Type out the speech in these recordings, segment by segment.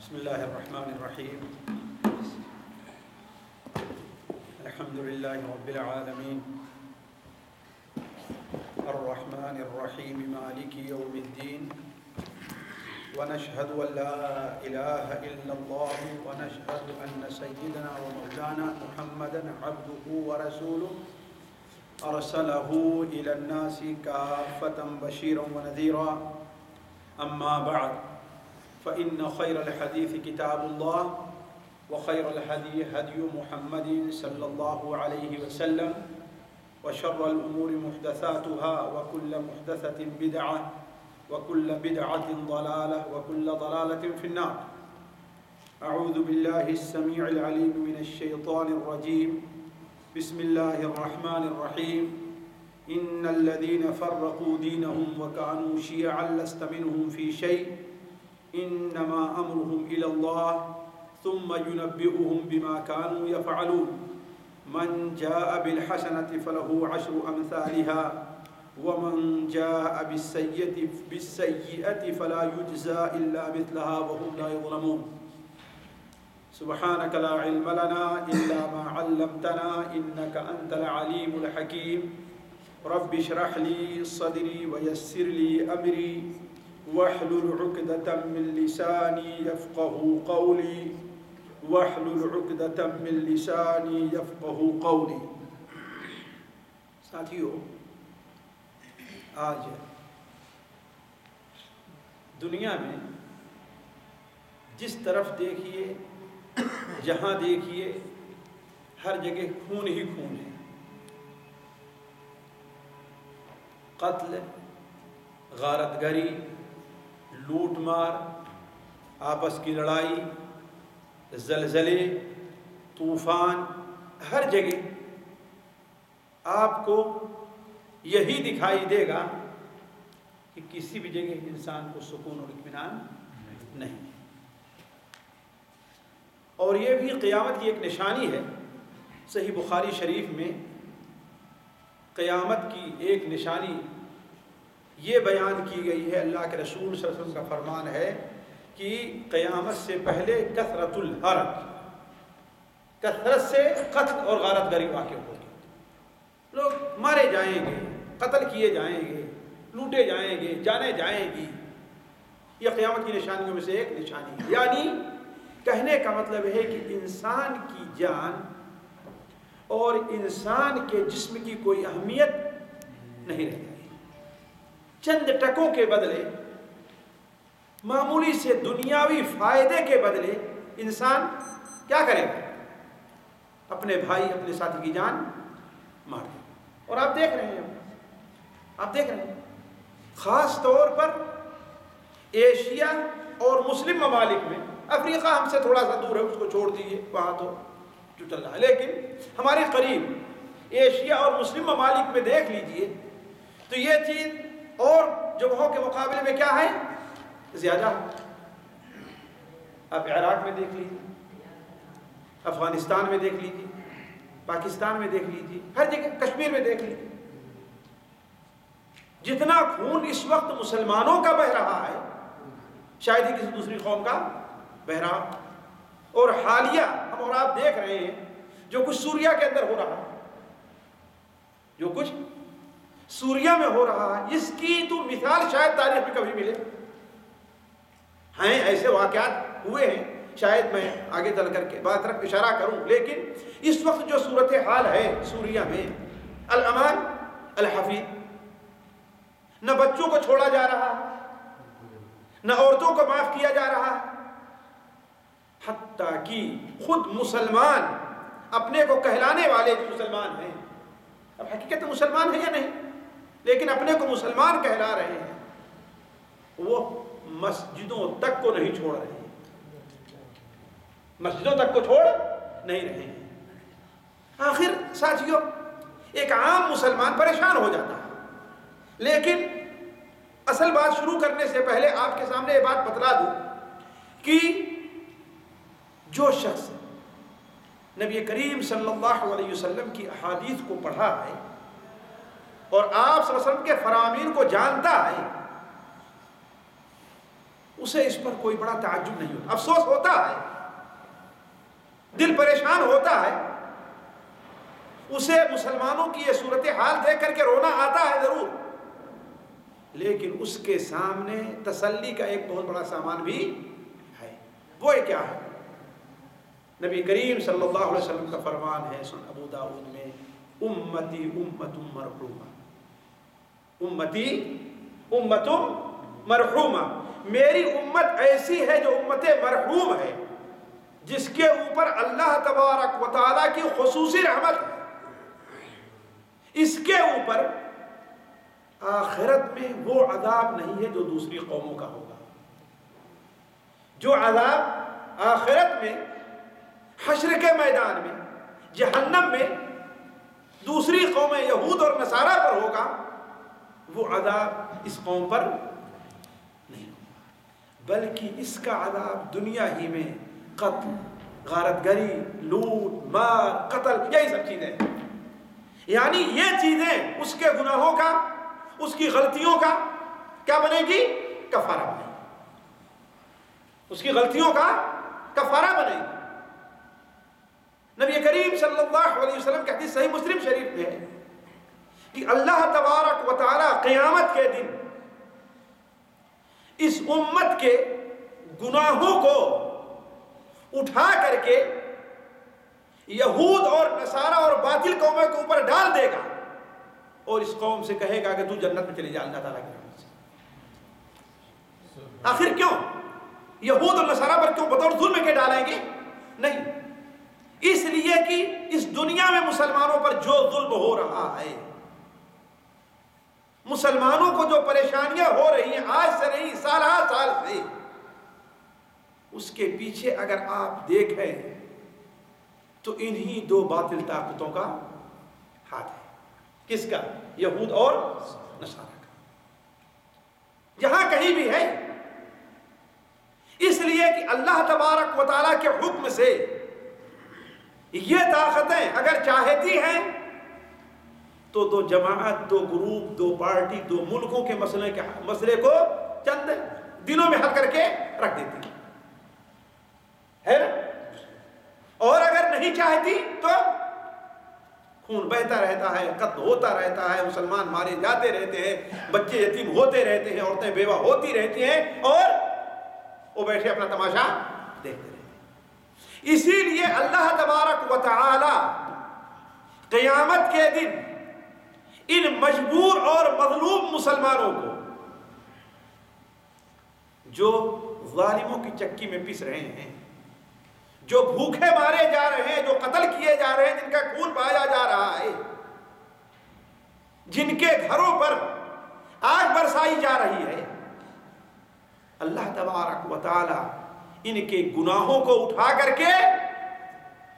بسم الله الرحمن الرحيم. الحمد لله رب العالمين الرحمن الرحيم مالك يوم الدين، ونشهد أن لا إله إلا الله، ونشهد أن سيدنا ومولانا محمدا عبده ورسوله أرسله إلى الناس كافة بشيرا ونذيرا. أما بعد، فإن خير الحديث كتاب الله، وخير الهدي هدي محمد صلى الله عليه وسلم، وشر الأمور محدثاتها، وكل محدثة بدعة، وكل بدعة ضلالة، وكل ضلالة في النار. أعوذ بالله السميع العليم من الشيطان الرجيم. بسم الله الرحمن الرحيم. إن الذين فرقوا دينهم وكانوا شيعا لست منهم في شيء، إنما أمرهم إلى الله ثم ينبئهم بما كانوا يفعلون. من جاء بالحسنة فله 10 أمثالها، ومن جاء بالسيئة فلا يجزى إلا مثلها وهم لا يظلمون. سبحانك لا علم لنا إلا ما علمتنا إنك أنت العليم الحكيم. رب اشرح لي صدري ويسر لي أمري واحلل عقدة من لساني يفقهوا قولي واحلل عقدة من لساني يفقهوا قولي. ساتھیو، آج دنیا میں جس طرف دیکھیے، جہاں دیکھیے، ہر جگہ خون ہی خون ہے. قتل، غارت گری، لوٹ مار، آپس کی لڑائی، زلزلے، طوفان، ہر جگہ آپ کو یہی دکھائی دے گا کہ کسی بھی جگہ انسان کو سکون اور اطمینان نہیں. اور یہ بھی قیامت کی ایک نشانی ہے. صحیح بخاری شریف میں قیامت کی ایک نشانی یہ بیان کی گئی ہے. اللہ کے رسول صلی اللہ علیہ وسلم کا فرمان ہے کہ قیامت سے پہلے کثرت الحرج، کثرت سے قتل اور غارت گری واقع ہوگی. لوگ مارے جائیں گے، قتل کیے جائیں گے، لوٹے جائیں گے، جانے جائیں گی. یہ قیامت کی نشانیوں میں سے ایک نشانی ہے. یعنی کہنے کا مطلب ہے کہ انسان کی جان اور انسان کے جسم کی کوئی اہمیت نہیں رہ جائے گی. چند ٹکوں کے بدلے، معمولی سے دنیاوی فائدے کے بدلے انسان کیا کرے گا؟ اپنے بھائی، اپنے ساتھی کی جان مار دے. اور آپ دیکھ رہے ہیں خاص طور پر ایشیا اور مسلم ممالک میں. افریقہ ہم سے تھوڑا سا دور ہے، اس کو چھوڑ دیجیے، وہاں تو جو چل رہا ہے. لیکن ہمارے قریب ایشیا اور مسلم ممالک میں دیکھ لیجئے تو یہ چیز اور جگہوں کے مقابلے میں کیا ہے؟ زیادہ. آپ عراق میں دیکھ لیجیے، افغانستان میں دیکھ لیجیے، پاکستان میں دیکھ لیجیے، ہر جگہ، کشمیر میں دیکھ لیجیے. جتنا خون اس وقت مسلمانوں کا بہہ رہا ہے، شاید ہی کسی دوسری قوم کا بہہ رہا. اور حالیہ ہم اور آپ دیکھ رہے ہیں جو کچھ سوریا کے اندر ہو رہا ہے، جو کچھ سوریا میں ہو رہا ہے، اس کی تو مثال شاید تاریخ میں کبھی ملے. ہیں ایسے واقعات ہوئے ہیں، شاید میں آگے چل کر کے بات طرف اشارہ کروں. لیکن اس وقت جو صورتحال ہے سوریا میں، الامان الحفیظ، نہ بچوں کو چھوڑا جا رہا، نہ عورتوں کو معاف کیا جا رہا، حتیٰ کہ خود مسلمان، اپنے کو کہلانے والے جو مسلمان ہیں، اب حقیقت مسلمان ہیں یا نہیں، لیکن اپنے کو مسلمان کہلا رہے ہیں، وہ مسجدوں تک کو نہیں چھوڑ رہے ہیں. مسجدوں تک کو چھوڑ نہیں رہے ہیں. آخر ساتھیوں، ایک عام مسلمان پریشان ہو جاتا ہے. لیکن اصل بات شروع کرنے سے پہلے آپ کے سامنے یہ بات بتلا دوں کہ جو شخص نبی کریم صلی اللہ علیہ وسلم کی احادیث کو پڑھا ہے اور آپ صلی اللہ علیہ وسلم کے فرامین کو جانتا ہے، اسے اس پر کوئی بڑا تعجب نہیں ہوتا، افسوس ہوتا ہے، دل پریشان ہوتا ہے، اسے مسلمانوں کی یہ صورتحال دیکھ کر کے رونا آتا ہے ضرور، لیکن اس کے سامنے تسلی کا ایک بہت بڑا سامان بھی ہے۔ وہ کیا ہے؟ نبی کریم صلی اللہ علیہ وسلم کا فرمان ہے سن ابو داؤد میں، امتی امت مرحومہ، امتی امت مرحومہ، میری امت ایسی ہے جو امت مرحوم ہے، جس کے اوپر اللہ تبارک و تعالیٰ کی خصوصی رحمت ہے، اس کے اوپر آخرت میں وہ عذاب نہیں ہے جو دوسری قوموں کا ہوگا۔ جو عذاب آخرت میں، حشر کے میدان میں، جہنم میں دوسری قومیں یہود اور نصارہ پر ہوگا، وہ عذاب اس قوم پر نہیں ہوگا، بلکہ اس کا عذاب دنیا ہی میں قتل، غارت گری، لوٹ مار، قتل، یہی سب چیزیں، یعنی یہ چیزیں اس کے گناہوں کا، اس کی غلطیوں کا کیا بنے گی؟ کفارہ بنے گی، اس کی غلطیوں کا کفارہ بنے گی۔ نبی کریم صلی اللہ علیہ وسلم کی حدیث صحیح مسلم شریف میں ہے کہ اللہ تبارک و تعالی قیامت کے دن اس امت کے گناہوں کو اٹھا کر کے یہود اور نصارہ اور باطل قوموں کے اوپر ڈال دے گا، اور اس قوم سے کہے گا کہ تو جنت میں چلے جا اللہ تعالیٰ کی رحمت سے۔ آخر کیوں؟ یہود اور نصارہ پر کیوں بطور ظلم کے ڈالیں گے؟ نہیں، اس لیے کہ اس دنیا میں مسلمانوں پر جو ظلم ہو رہا ہے، مسلمانوں کو جو پریشانیاں ہو رہی ہیں آج سے نہیں سال سے، اس کے پیچھے اگر آپ دیکھیں تو انہی دو باطل طاقتوں کا ہاتھ ہے۔ کس کا؟ یہود اور نصارہ کا، جہاں کہیں بھی ہے، اس لیے کہ اللہ تبارک و تعالیٰ کے حکم سے یہ طاقتیں اگر چاہتی ہیں تو دو جماعت، دو گروپ، دو پارٹی، دو ملکوں کے مسئلے کو چند دنوں میں حل کر کے رکھ دیتی ہے نا؟ اور اگر نہیں چاہتی تو خون بہتا رہتا ہے، قتل ہوتا رہتا ہے، مسلمان مارے جاتے رہتے ہیں، بچے یتیم ہوتے رہتے ہیں، عورتیں بیوہ ہوتی رہتی ہیں، اور وہ بیٹھے اپنا تماشا دیکھتے رہتے ہیں۔ اسی لیے اللہ تبارک و تعالی قیامت کے دن ان مجبور اور مظلوم مسلمانوں کو، جو ظالموں کی چکی میں پس رہے ہیں، جو بھوکے مارے جا رہے ہیں، جو قتل کیے جا رہے ہیں، جن کا خون بہایا جا رہا ہے، جن کے گھروں پر آگ برسائی جا رہی ہے، اللہ تبارک و تعالی ان کے گناہوں کو اٹھا کر کے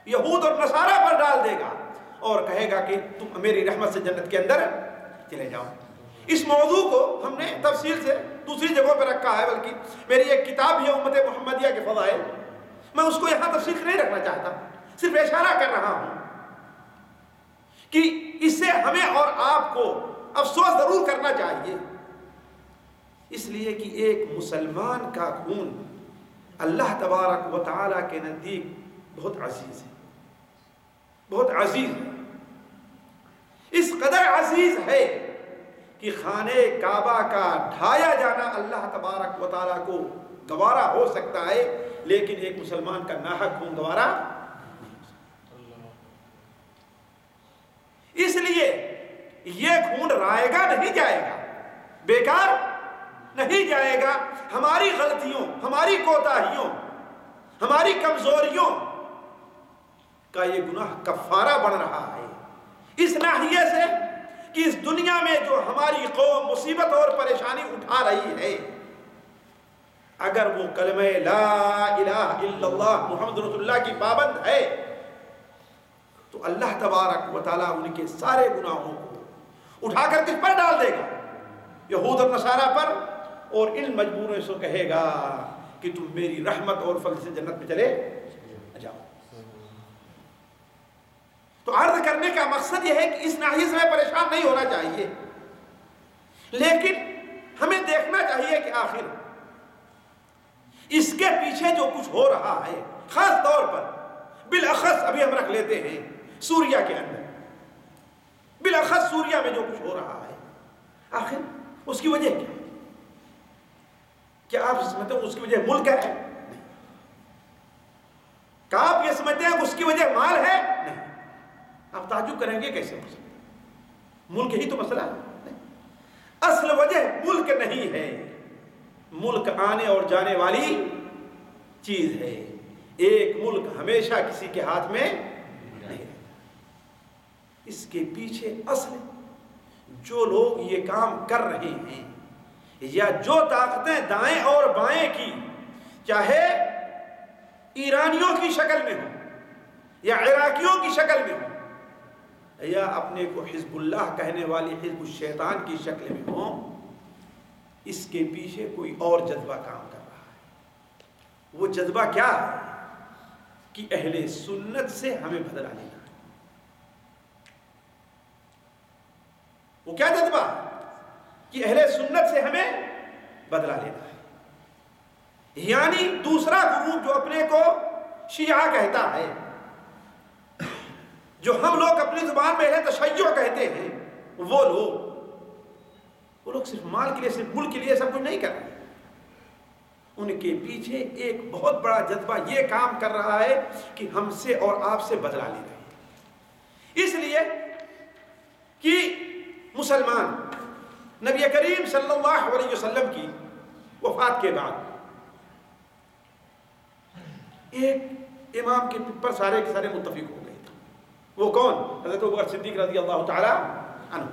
یہود اور نصارہ پر ڈال دے گا اور کہے گا کہ تم میری رحمت سے جنت کے اندر چلے جاؤ۔ اس موضوع کو ہم نے تفصیل سے دوسری جگہوں پہ رکھا ہے، بلکہ میری ایک کتاب ہے امت محمدیہ کے فضائل، میں اس کو یہاں تفصیل سے نہیں رکھنا چاہتا، صرف اشارہ کر رہا ہوں کہ اس سے ہمیں اور آپ کو افسوس ضرور کرنا چاہیے، اس لیے کہ ایک مسلمان کا خون اللہ تبارک و تعالیٰ کے نزدیک بہت عزیز ہے، بہت عزیز ہے، اس قدر عزیز ہے کہ خانہ کعبہ کا ڈھایا جانا اللہ تبارک و تعالیٰ کو گوارا ہو سکتا ہے، لیکن ایک مسلمان کا ناحق خون گوارا نہیں ہو سکتا۔ اس لیے یہ خون رائے گا نہیں جائے گا، بیکار نہیں جائے گا۔ ہماری غلطیوں، ہماری کوتاہیوں، ہماری کمزوریوں کا یہ گناہ کفارہ بن رہا ہے، اس ناحیے سے کہ اس دنیا میں جو ہماری قوم مصیبت اور پریشانی اٹھا رہی ہے، اگر وہ کلمہ لا الہ الا اللہ محمد رسول اللہ کی پابند ہے تو اللہ تبارک و تعالیٰ ان کے سارے گناہوں کو اٹھا کر کس پر ڈال دے گا؟ یہود اور نصارہ پر، اور ان مجبوروں سے کہے گا کہ تم میری رحمت اور فضل سے جنت میں چلے جاؤ۔ تو عرض کرنے کا مقصد یہ ہے کہ اس ناحیے سے ہمیں پریشان نہیں ہونا چاہیے، لیکن ہمیں دیکھنا چاہیے کہ آخر اس کے پیچھے جو کچھ ہو رہا ہے، خاص طور پر بالاخص ابھی ہم رکھ لیتے ہیں سوریا کے اندر، بالاخص سوریا میں جو کچھ ہو رہا ہے، آخر اس کی وجہ کیا؟ کیا آپ سمجھتے ہیں اس کی وجہ ملک ہے؟ نہیں۔ کیا آپ یہ سمجھتے ہیں کہ اس کی وجہ مال ہے؟ نہیں۔ آپ تعجب کریں گے کیسے ہو سکتا ہے؟ ملک ہی تو مسئلہ ہے۔ اصل وجہ ملک نہیں ہے، ملک آنے اور جانے والی چیز ہے۔ ایک ملک ہمیشہ کسی کے ہاتھ میں نہیں رہتا۔ اس کے پیچھے اصل جو لوگ یہ کام کر رہے ہیں، یا جو طاقتیں دائیں اور بائیں کی، چاہے ایرانیوں کی شکل میں ہو یا عراقیوں کی شکل میں ہو، یا اپنے کو حزب اللہ کہنے والی حزب الشیطان کی شکل میں ہو، اس کے پیچھے کوئی اور جذبہ کام کر رہا ہے۔ وہ جذبہ کیا ہے؟ کہ اہل سنت سے ہمیں بدلہ لینا ہے۔ وہ کیا جذبہ ہے؟ کہ اہل سنت سے ہمیں بدلہ لینا ہے۔ یعنی دوسرا گروپ جو اپنے کو شیعہ کہتا ہے، جو ہم لوگ اپنی زبان میں اہل تشیع کہتے ہیں، وہ لوگ صرف مال کے لیے، صرف ملک کے لیے سب کچھ نہیں کر رہے۔ ان کے پیچھے ایک بہت بڑا جذبہ یہ کام کر رہا ہے کہ ہم سے اور آپ سے بدلہ لے رہے ہیں۔ اس لیے کہ مسلمان نبی کریم صلی اللہ علیہ وسلم کی وفات کے بعد ایک امام کے پر سارے کے سارے متفق ہو گئے تھے۔ وہ کون؟ حضرت ابوبکر صدیق رضی اللہ تعالی عنہ۔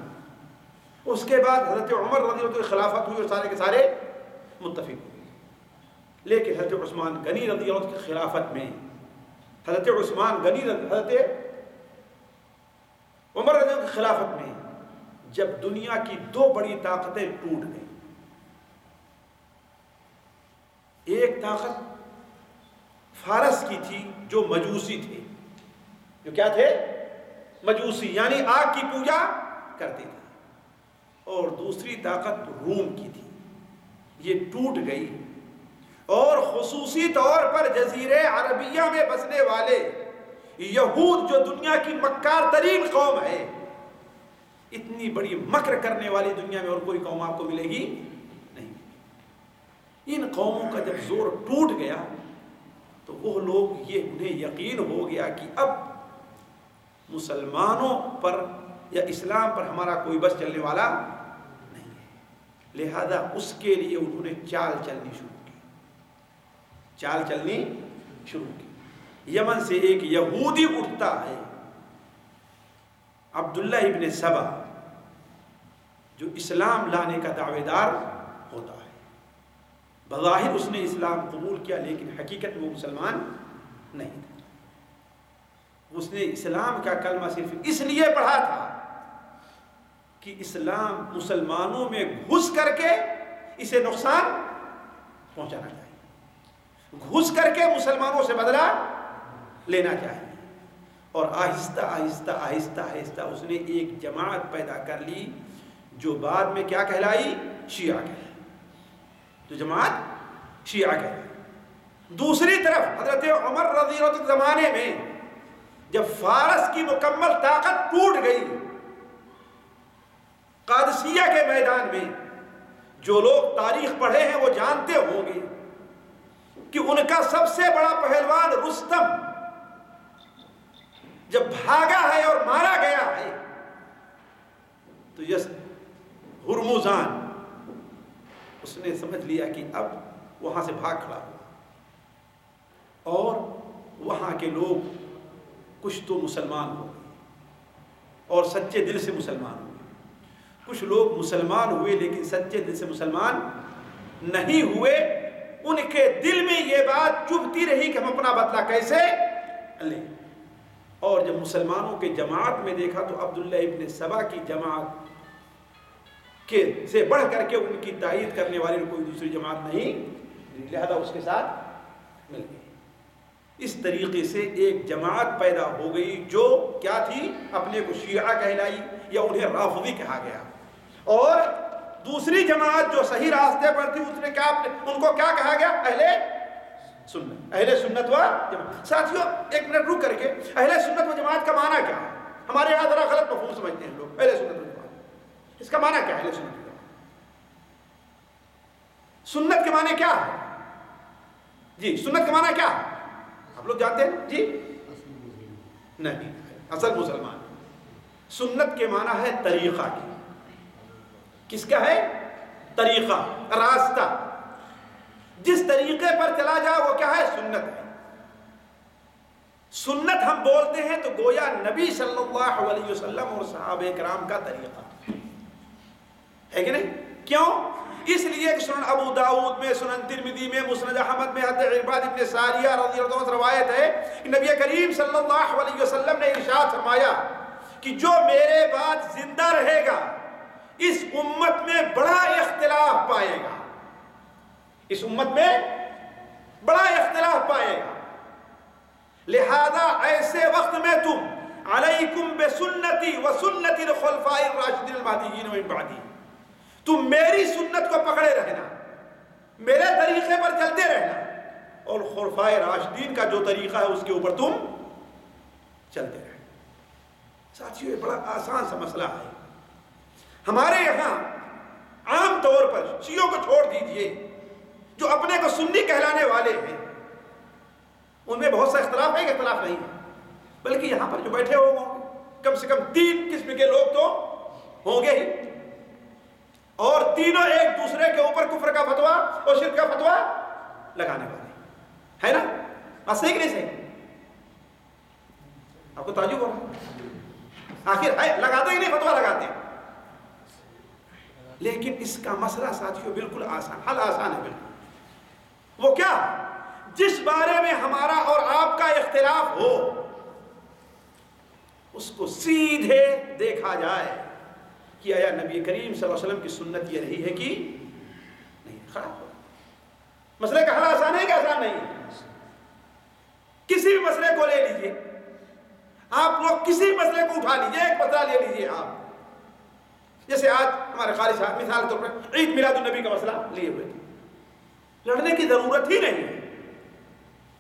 اس کے بعد حضرت عمر رضی اللہ عنہ کی خلافت ہوئی اور سارے کے سارے متفق ہوئے۔ لیکن حضرت عثمان غنی رضی اللہ عنہ کی خلافت میں، حضرت عثمان غنی حضرت عمر رضی اللہ عنہ کی خلافت میں، جب دنیا کی دو بڑی طاقتیں ٹوٹ گئیں، ایک طاقت فارس کی تھی جو مجوسی تھے، جو کیا تھے؟ مجوسی، یعنی آگ کی پوجا کرتے تھے، اور دوسری طاقت روم کی تھی۔ یہ ٹوٹ گئی، اور خصوصی طور پر جزیرے عربیہ میں بسنے والے یہود جو دنیا کی مکار ترین قوم ہے، اتنی بڑی مکر کرنے والی دنیا میں اور کوئی قوم آپ کو ملے گی نہیں۔ ان قوموں کا جب زور ٹوٹ گیا تو وہ لوگ یہ انہیں یقین ہو گیا کہ اب مسلمانوں پر یا اسلام پر ہمارا کوئی بس چلنے والا نہیں ہے، لہذا اس کے لیے انہوں نے چال چلنی شروع کی۔ یمن سے ایک یہودی اٹھتا ہے، عبداللہ ابن سبا، جو اسلام لانے کا دعوے دار ہوتا ہے۔ بظاہر اس نے اسلام قبول کیا، لیکن حقیقت میں وہ مسلمان نہیں تھا۔ اس نے اسلام کا کلمہ صرف اس لیے پڑھا تھا کہ اسلام مسلمانوں میں گھس کر کے اسے نقصان پہنچانا چاہیے، گھس کر کے مسلمانوں سے بدلہ لینا چاہیے۔ اور آہستہ آہستہ آہستہ آہستہ اس نے ایک جماعت پیدا کر لی جو بعد میں کیا کہلائی؟ شیعہ کہلائی، جو جماعت شیعہ کہلائی۔ دوسری طرف حضرت عمر رضی اللہ عنہ کے زمانے میں جب فارس کی مکمل طاقت ٹوٹ گئی، قادسیہ کے میدان میں، جو لوگ تاریخ پڑھے ہیں وہ جانتے ہوں گے کہ ان کا سب سے بڑا پہلوان رستم جب بھاگا ہے اور مارا گیا ہے تو ہرمزان اس نے سمجھ لیا کہ اب وہاں سے بھاگ کھڑا ہوا، اور وہاں کے لوگ کچھ تو مسلمان ہو گئے اور سچے دل سے مسلمان ہوئے، کچھ لوگ مسلمان ہوئے لیکن سچے دل سے مسلمان نہیں ہوئے۔ ان کے دل میں یہ بات چبھتی رہی کہ ہم اپنا بدلہ کیسے لیں۔ اور جب مسلمانوں کے جماعت میں دیکھا تو عبداللہ ابن سبا کی جماعت کے سے بڑھ کر کے ان کی تائید کرنے والی کوئی دوسری جماعت نہیں، لہذا اس کے ساتھ مل گئی۔ اس طریقے سے ایک جماعت پیدا ہو گئی جو کیا تھی؟ اپنے کو شیعہ کہلائی یا انہیں رافضی کہا گیا، اور دوسری جماعت جو صحیح راستے پر تھی ان کو کیا کہا گیا؟ اہل سنت، اہل سنت و جماعت. ساتھیوں ایک منٹ رک کر کے، اہل سنت و جماعت کا معنی کیا ہے؟ ہمارے یہاں ذرا غلط مفہوم سمجھتے ہیں لوگ اہل سنت و جماعت. اس کا معنی کیا ہے اہل سنت و جماعت؟ سنت کے معنی کیا ہے؟ جی سنت کے معنی کیا ہے؟ آپ لوگ جانتے ہیں؟ جی نہیں، اصل مسلمان. سنت کے معنی ہے طریقہ کی. کس کا ہے؟ طریقہ، راستہ. جس طریقے پر چلا جائے وہ کیا ہے؟ سنت ہے. سنت ہم بولتے ہیں تو گویا نبی صلی اللہ علیہ وسلم اور صحابہ کرام کا طریقہ ہے کہ نہیں؟ کیوں؟ اس لیے کہ سنن ابو داؤد میں، سنن ترمذی میں، مسند احمد میں حضرت عرباد ابن ساریہ رضی اللہ عنہ روایت ہے کہ نبی کریم صلی اللہ علیہ وسلم نے ارشاد فرمایا کہ جو میرے بعد زندہ رہے گا اس امت میں بڑا اختلاف پائے گا. اس امت میں بڑا اختلاف پائے گا. لہذا ایسے وقت میں تم علیکم بسنتی و سنت الخلفاء الراشدین المہدیین من بعدی، تم میری سنت کو پکڑے رہنا، میرے طریقے پر چلتے رہنا، اور خلفاء راشدین کا جو طریقہ ہے اس کے اوپر تم چلتے رہنا. ساتھیوں یہ بڑا آسان سا مسئلہ ہے. ہمارے یہاں عام طور پر شیعوں کو چھوڑ دیجئے، جو اپنے کو سنی کہلانے والے ہیں، ان میں بہت سا اختلاف ہے کہ اختلاف نہیں ہے، بلکہ یہاں پر جو بیٹھے ہوں گے کم سے کم 3 قسم کے لوگ تو ہوں گے ہی، اور تینوں ایک دوسرے کے اوپر کفر کا فتویٰ اور شرک کا فتویٰ لگانے والے ہے نا؟ بس صحیح کہ نہیں صحیح؟ آپ کو تعجب ہو رہا آخر ہے لگاتے ہی نہیں، فتویٰ لگاتے ہیں. لیکن اس کا مسئلہ ساتھیوں بالکل آسان، حل آسان ہے بالکل. وہ کیا؟ جس بارے میں ہمارا اور آپ کا اختلاف ہو اس کو سیدھے دیکھا جائے کہ آیا نبی کریم صلی اللہ علیہ وسلم کی سنت یہ رہی ہے کہ نہیں. خراب ہو. مسئلے کا حل آسان ہے کہ آسان نہیں ہے؟ کسی بھی مسئلے کو لے لیجئے آپ لوگ، کسی مسئلے کو اٹھا لیجئے، ایک مسئلہ لے لیجئے آپ. جیسے آج ہمارے قاری صاحب مثال کے طور پر عید میلاد النبی کا مسئلہ لیے ہوئے تھے. لڑنے کی ضرورت ہی نہیں ہے،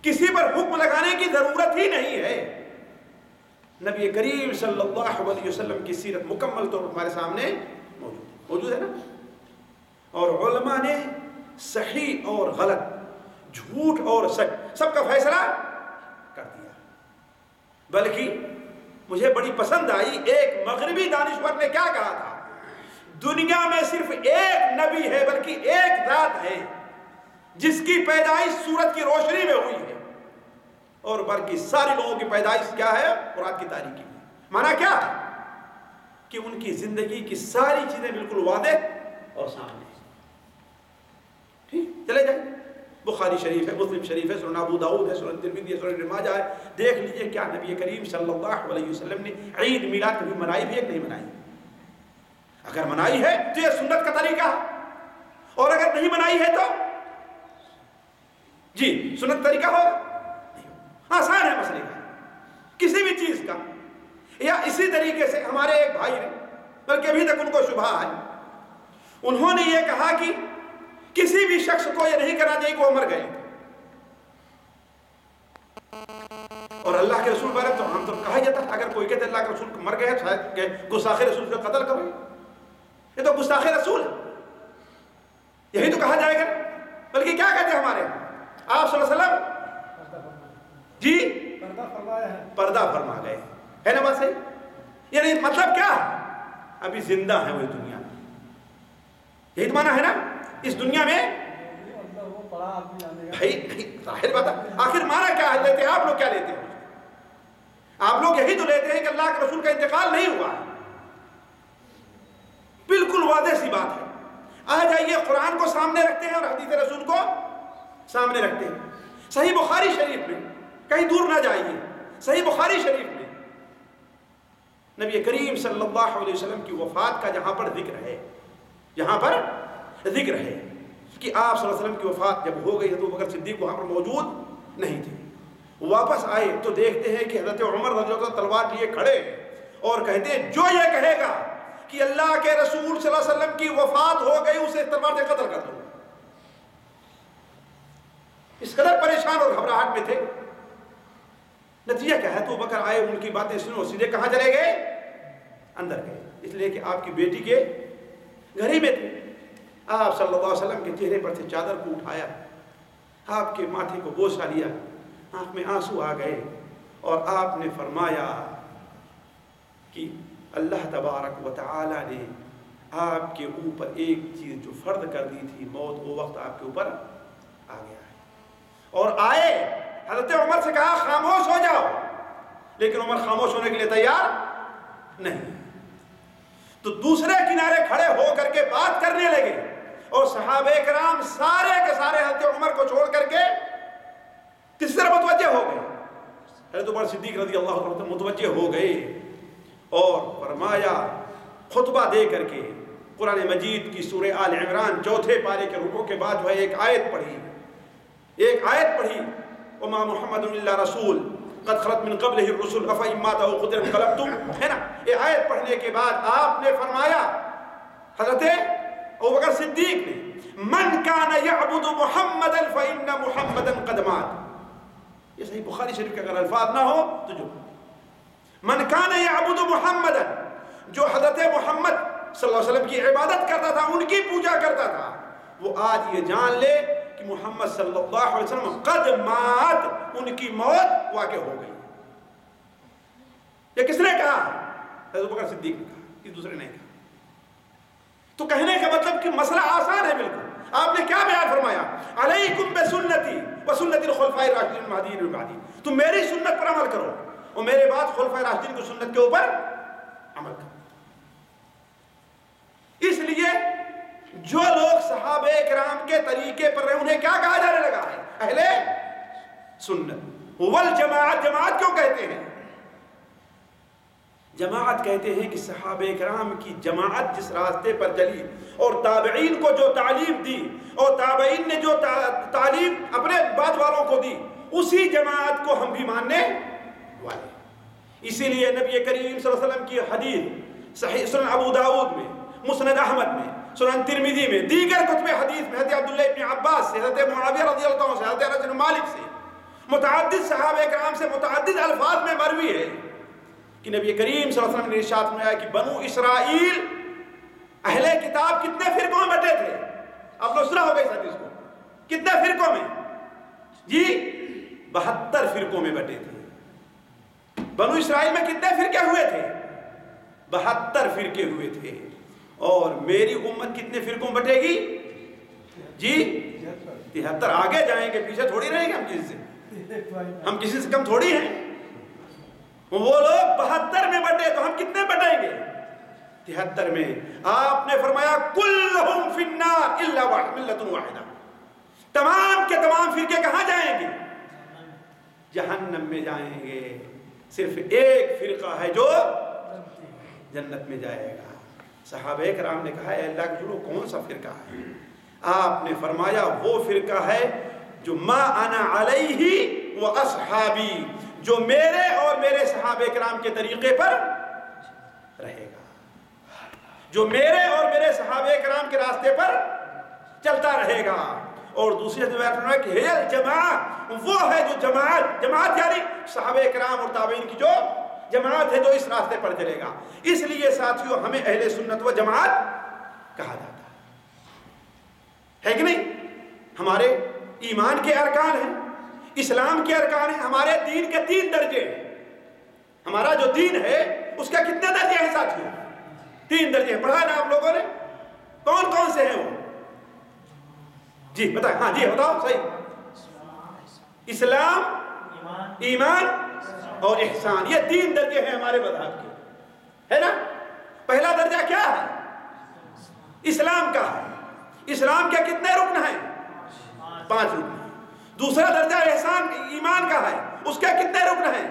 کسی پر حکم لگانے کی ضرورت ہی نہیں ہے. نبی کریم صلی اللہ علیہ وسلم کی سیرت مکمل طور پر ہمارے سامنے موجود ہے نا. اور علماء نے صحیح اور غلط، جھوٹ اور سچ سب کا فیصلہ کر دیا. بلکہ مجھے بڑی پسند آئی ایک مغربی دانشور نے کیا کہا تھا، دنیا میں صرف ایک نبی ہے بلکہ ایک ذات ہے جس کی پیدائش سورج کی روشنی میں ہوئی ہے، اور باقی سارے لوگوں کی پیدائش کیا ہے؟ رات کی تاریکی میں. معنی کیا ہے؟ کہ ان کی زندگی کی ساری چیزیں بالکل واضح اور سامنے. ٹھیک، چلے جائیں. بخاری شریف ہے، مسلم شریف ہے، سنن ابو داؤد ہے، سنن ترمذی ہے، سنن ابن ماجہ ہے. دیکھ لیجئے کیا نبی کریم صلی اللہ علیہ وسلم نے عید میلاد کبھی منائی بھی ہے کہ نہیں منائی؟ اگر منائی ہے تو یہ سنت کا طریقہ ہے، اور اگر نہیں منائی ہے تو جی سنت طریقہ ہوگا. آسان ہے مسئلے کا کسی بھی چیز کا. یا اسی طریقے سے ہمارے ایک بھائی نے، بلکہ ابھی تک ان کو شبہ ہے، انہوں نے یہ کہا کہ کسی بھی شخص کو یہ نہیں کہنا چاہیے کہ وہ مر گئے، اور اللہ کے رسول بارے تو ہم تو کہا جاتا ہے اگر کوئی کہتے اللہ کے رسول مر گئے شاید کہ گستاخ رسول سے قتل کرو، یہ تو گستاخ رسول ہے، یہی تو کہا جائے گا. بلکہ کیا کہتے ہیں ہمارے آپ صلی اللہ علیہ وسلم جی پردہ فرما گئے ہے نا. بات صحیح. یعنی مطلب کیا ہے؟ ابھی زندہ ہے وہ دنیا میں، یہی تو معنی ہے نا. اس دنیا میں ظاہر بات ہے. آخر معنی کیا ہے؟ لیتے ہیں آپ لوگ کیا لیتے ہیں؟ آپ لوگ یہی تو لیتے ہیں کہ اللہ کے رسول کا انتقال نہیں ہوا ہے. بالکل واضح سی بات ہے. آ جائیے قرآن کو سامنے رکھتے ہیں اور حدیث رسول کو سامنے رکھتے ہیں. صحیح بخاری شریف میں، کہیں دور نہ جائیے، صحیح بخاری شریف میں نبی کریم صلی اللہ علیہ وسلم کی وفات کا جہاں پر ذکر ہے، جہاں پر ذکر ہے کہ آپ صلی اللہ علیہ وسلم کی وفات جب ہو گئی تو ابو بکر صدیق وہاں پر موجود نہیں تھے. واپس آئے تو دیکھتے ہیں کہ حضرت عمر رضی اللہ عنہ تلوار لیے کھڑے اور کہتے ہیں جو یہ کہے گا کہ اللہ کے رسول صلی اللہ علیہ وسلم کی وفات ہو گئی اسے تلوار سے قتل کر دو. اس قدر پریشان اور گھبراہٹ میں تھے. نتیجہ کیا ہے؟ تو بکر آئے, ان کی باتیں سنو, سیدھے کہاں چلے گئے؟ اندر گئے. اس لیے کہ آپ کی بیٹی کے گھر ہی میں تھے. آپ صلی اللہ علیہ وسلم کے چہرے پر سے چادر کو اٹھایا, آپ کے ماتھے کو بوسہ لیا, آنکھ میں آنسو آ گئے, اور آپ نے فرمایا کہ اللہ تبارک و تعالی نے آپ کے اوپر ایک چیز جو فرض کر دی تھی, موت, وہ وقت آپ کے اوپر آ گیا ہے. اور آئے حضرت عمر سے کہا خاموش ہو جاؤ, لیکن عمر خاموش ہونے کے لیے تیار نہیں. تو دوسرے کنارے کھڑے ہو کر کے بات کرنے لگے, اور صحابہ کرام سارے کے سارے حضرت عمر کو چھوڑ کر کے کس طرح متوجہ ہو گئے؟ حضرت عمر صدیق رضی اللہ عنہ متوجہ ہو گئے, اور فرمایا خطبہ دے کر کے قرآن مجید کی سورہ آل عمران 4 پارے کے رکوع کے بعد جو ہے ایک آیت پڑھی, وما محمد الا رسول قد خلت من قبلہ الرسل افإن مات أو قتل انقلبتم, ہے نا. یہ آیت پڑھنے کے بعد آپ نے فرمایا, حضرت ابوبکر صدیق نے, من کان یعبد محمدا فإن محمدا قد مات. یہ صحیح بخاری شریف کے اگر الفاظ نہ ہو تو جو من کان یعبد محمدا, جو حضرت محمد صلی اللہ علیہ وسلم کی عبادت کرتا تھا, ان کی پوجا کرتا تھا, وہ آج یہ جان لے کہ محمد صلی اللہ علیہ وسلم قد مات, ان کی موت واقع ہو گئی. یہ کس نے کہا؟ حضرت بکر صدیق نے کہا, کسی دوسرے نے کہا. تو کہنے کا مطلب کہ مسئلہ آسان ہے بالکل. آپ نے کیا بیان فرمایا؟ علیکم بسنتی وسنت الخلفاء الراشدین المہدیین من بعدی, تم میری سنت پر عمل کرو اور میرے بعد خلفاء راشدین کی سنت کے اوپر عمل کرو. اس لیے جو لوگ صحابہ کرام کے طریقے پر رہے, انہیں کیا کہا جانے لگا ہے؟ اہل سنت والجماعت. جماعت کیوں کہتے ہیں؟ جماعت کہتے ہیں کہ صحابہ کرام کی جماعت جس راستے پر چلی اور تابعین کو جو تعلیم دی, اور تابعین نے جو تعلیم اپنے بعد والوں کو دی, اسی جماعت کو ہم بھی ماننے والے. اسی لیے نبی کریم صلی اللہ علیہ وسلم کی حدیث صحیح سنن ابو داؤد میں, مسند احمد میں, سنن ترمذی میں, دیگر کتب حدیث میں, حضرت عبداللہ ابن عباس سے, حضرت معاویہ رضی اللہ عنہ سے, حضرت انس بن مالک سے, متعدد صحابہ کرام سے متعدد الفاظ میں مروی ہے کہ نبی کریم صلی اللہ علیہ وسلم نے ارشاد فرمایا کہ بنو اسرائیل اہل کتاب کتنے فرقوں میں بٹے تھے؟ آپ لوگ سنا ہوگا اس حدیث کو. کتنے فرقوں میں؟ جی 72 فرقوں میں بٹے تھے. بنو اسرائیل میں کتنے فرقے ہوئے تھے؟ 72 فرقے ہوئے تھے. اور میری امت کتنے فرقوں میں بٹے گی؟ جی 73. آگے جائیں گے, پیچھے تھوڑی رہیں گے. ہم کسی سے کم تھوڑی ہیں. وہ لوگ 72 میں بٹے, تو ہم کتنے بٹیں گے؟ 73 میں. آپ نے فرمایا کلہم فی النار الا ملۃ واحدہ, تمام کے تمام فرقے کہاں جائیں گے؟ جہنم میں جائیں گے. صرف ایک فرقہ ہے جو جنت میں جائے گا. صحابہ کرام نے کہا اے اللہ کے رسول کون سا فرقہ ہے؟ آپ نے فرمایا وہ فرقہ ہے جو ما انا علیہ و اصحابی, جو میرے اور میرے صحابہ کرام کے طریقے پر رہے گا, جو میرے اور میرے صحابہ کرام کے راستے پر چلتا رہے گا. اور دوسری روایت میں کہ ہے الجماعت, وہ ہے جو جماعت, جماعت یعنی صحابہ کرام اور تابعین کی جو جماعت ہے جو اس راستے پر چلے گا. اس لیے ساتھیوں ہمیں اہل سنت و جماعت کہا جاتا ہے کہ نہیں؟ ہمارے ایمان کے ارکان ہیں, اسلام کے ارکان ہیں. ہمارے دین کے 3 درجے ہیں. ہمارا جو دین ہے اس کا کتنے درجے ہیں ساتھیوں؟ 3 درجے ہیں. پڑھا نا آپ لوگوں نے؟ کون کون سے ہیں وہ؟ جی بتائیں. ہاں جی بتاؤ. صحیح. اسلام, ایمان اور احسان, یہ 3 درجے ہیں ہمارے مذہب کے, ہے نا؟ پہلا درجہ کیا ہے؟ اسلام کا ہے. اسلام کے کتنے رکن ہیں؟ 5 رکن ہیں. دوسرا درجہ احسان ایمان کا ہے, اس کے کتنے رکن ہیں؟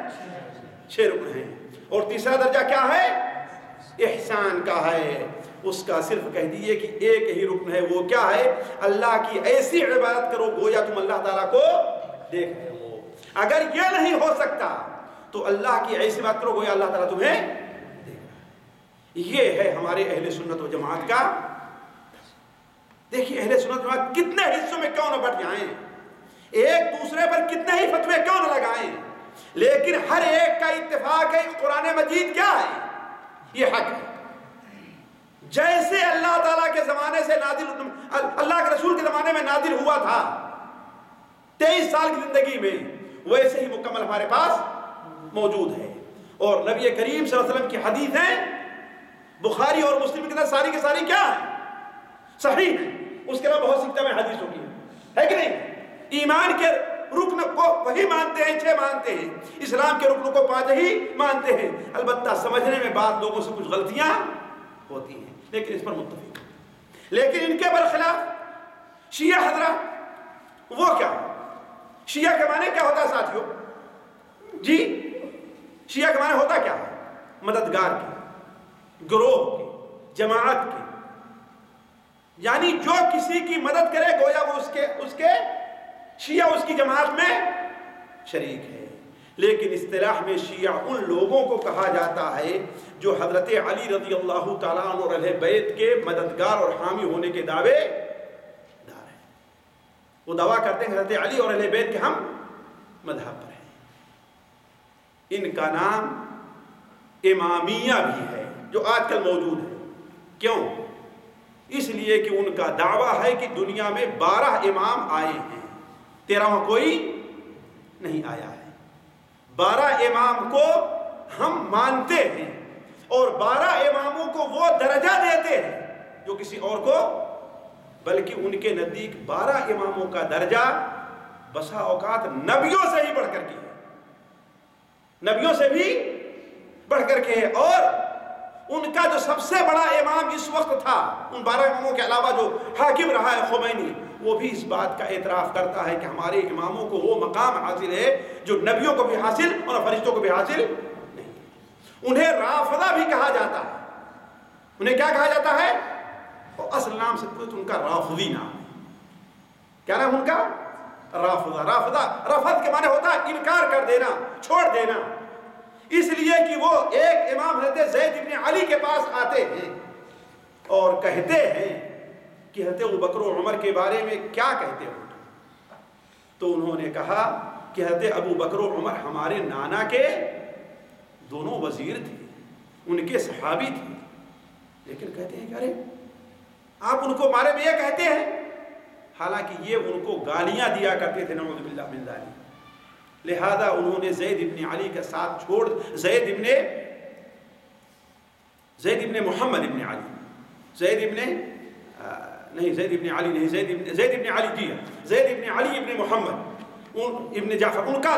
6 رکن ہیں. اور تیسرا درجہ کیا ہے؟ احسان کا ہے. اس کا صرف کہہ دیجئے کہ ایک ہی رکن ہے. وہ کیا ہے؟ اللہ کی ایسی عبادت کرو گویا تم اللہ تعالیٰ کو دیکھ رہے ہو. اگر یہ نہیں ہو سکتا تو اللہ کی ایسی بات کرو گویا اللہ تعالیٰ تمہیں دیکھ رہا ہے. یہ ہے ہمارے اہل سنت و جماعت کا. دیکھیے اہل سنت و جماعت کتنے حصوں میں کیوں نہ بٹ جائیں, ایک دوسرے پر کتنے ہی فتوے کیوں نہ لگائیں، لیکن ہر ایک کا اتفاق ہے قرآن مجید کیا ہے، یہ حق ہے۔ جیسے اللہ تعالیٰ کے زمانے سے نازل، اللہ کے رسول کے زمانے میں نازل ہوا تھا 23 سال کی زندگی میں، ویسے ہی مکمل ہمارے پاس موجود ہے۔ اور نبی کریم صلی اللہ علیہ وسلم کی حدیثیں بخاری اور مسلم کے اندر ساری کی ساری کیا ہیں، صحیح ہیں۔ اس کے علاوہ بہت سی کتابیں حدیثوں کی ہے کہ نہیں؟ ایمان کے رکن کو وہی مانتے ہیں، 6 مانتے ہیں، اسلام کے رکن کو 5 ہی مانتے ہیں، البتہ سمجھنے میں بعض لوگوں سے کچھ غلطیاں ہوتی ہیں، لیکن اس پر متفق۔ لیکن ان کے برخلاف شیعہ حضرات، وہ کیا، شیعہ کے معنی کیا ہوتا ہے ساتھیوں؟ جی شیعہ کے معنی ہوتا کیا ہے؟ مددگار کے، گروہ کے، جماعت کے، یعنی جو کسی کی مدد کرے گویا وہ اس کے شیعہ اس کی جماعت میں شریک ہے۔ لیکن اصطلاح میں شیعہ ان لوگوں کو کہا جاتا ہے جو حضرت علی رضی اللہ تعالیٰ عنہ اور اہل بیت کے مددگار اور حامی ہونے کے دعوے دار ہیں۔ وہ دعویٰ کرتے ہیں حضرت علی اور اہل بیت کے ہم مذہب پر ہیں۔ ان کا نام امامیہ بھی ہے جو آج کل موجود ہے۔ کیوں؟ اس لیے کہ ان کا دعویٰ ہے کہ دنیا میں 12 امام آئے ہیں، 13واں کوئی نہیں آیا ہے۔ 12 امام کو ہم مانتے ہیں اور 12 اماموں کو وہ درجہ دیتے ہیں جو کسی اور کو، بلکہ ان کے نزدیک 12 اماموں کا درجہ بسا اوقات نبیوں سے ہی بڑھ کر کے ہے، نبیوں سے بھی بڑھ کر کے ہے۔ اور ان کا جو سب سے بڑا امام اس وقت تھا ان 12 اماموں کے علاوہ جو حاکم رہا ہے، خمینی، وہ بھی اس بات کا اعتراف کرتا ہے کہ ہمارے اماموں کو وہ مقام حاصل ہے جو نبیوں کو بھی حاصل اور فرشتوں کو بھی حاصل نہیں۔ انہیں رافضہ بھی کہا جاتا ہے۔ انہیں کیا کہا جاتا ہے؟ اور اصل نام سے پوچھ ان کا رافضی نام ہے۔ کیا نام ان کا؟ رافضہ۔ رافضہ رفض کے معنی ہوتا ہے انکار کر دینا، چھوڑ دینا۔ اس لیے کہ وہ ایک امام حضرت زید بن علی کے پاس آتے ہیں اور کہتے ہیں کہ حضرت ابوبکر و عمر کے بارے میں کیا کہتے ہو؟ تو انہوں نے کہا کہ حضرت ابوبکر و عمر ہمارے نانا کے دونوں وزیر تھے، ان کے صحابی تھے، لیکن کہتے ہیں کہ ارے آپ ان کو بارے میں یہ کہتے ہیں، حالانکہ یہ ان کو گالیاں دیا کرتے تھے، نعوذ باللہ من ذالک۔ لہذا انہوں نے زید ابن علی کا ساتھ چھوڑ، زید ابن محمد ابن علی، زید ابن علی ابن محمد ابن جعفر، ان کا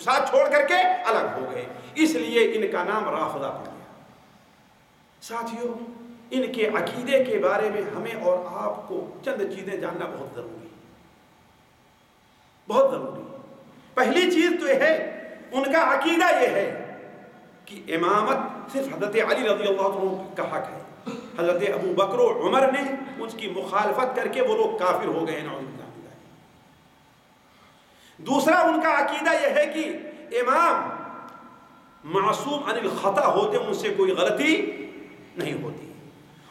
ساتھ چھوڑ کر کے الگ ہو گئے، اس لیے ان کا نام رافضہ پڑ گیا۔ ساتھیوں، ان کے عقیدے کے بارے میں ہمیں اور آپ کو چند چیزیں جاننا بہت ضروری ہے، بہت ضروری ہے۔ پہلی چیز تو یہ ہے، ان کا عقیدہ یہ ہے کہ امامت صرف حضرت علی رضی اللہ عنہ کا حق ہے، حضرت ابوبکر و عمر نے اس کی مخالفت کر کے وہ لوگ کافر ہو گئے، نعوذ باللہ۔ دوسرا ان کا عقیدہ یہ ہے کہ امام معصوم عن الخطا ہوتے، ان سے کوئی غلطی نہیں ہوتی۔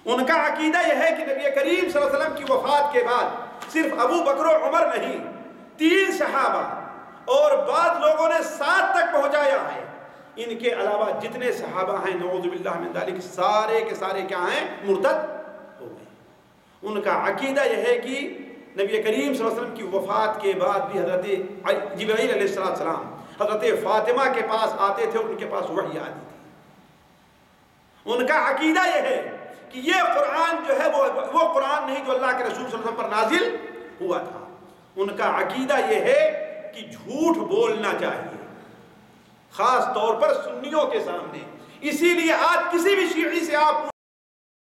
ان کا عقیدہ یہ ہے کہ نبی کریم صلی اللہ علیہ وسلم کی وفات کے بعد صرف ابوبکر و عمر نہیں، 3 صحابہ اور بعض لوگوں نے 7 تک پہنچایا ہے، ان کے علاوہ جتنے صحابہ ہیں نعوذ باللہ من ذالک سارے کے سارے کیا ہیں؟ مرتد ہو گئے۔ ان کا عقیدہ یہ ہے کہ نبی کریم صلی اللہ علیہ وسلم کی وفات کے بعد بھی حضرت جبرائیل علیہ السلام حضرت فاطمہ کے پاس آتے تھے اور ان کے پاس وحی آتی تھی۔ ان کا عقیدہ یہ ہے کہ یہ قرآن جو ہے وہ قرآن نہیں جو اللہ کے رسول صلی اللہ علیہ وسلم پر نازل ہوا تھا۔ ان کا عقیدہ یہ ہے کہ جھوٹ بولنا چاہیے، خاص طور پر سنیوں کے سامنے۔ اسی لیے آج کسی بھی شیعی سے آپ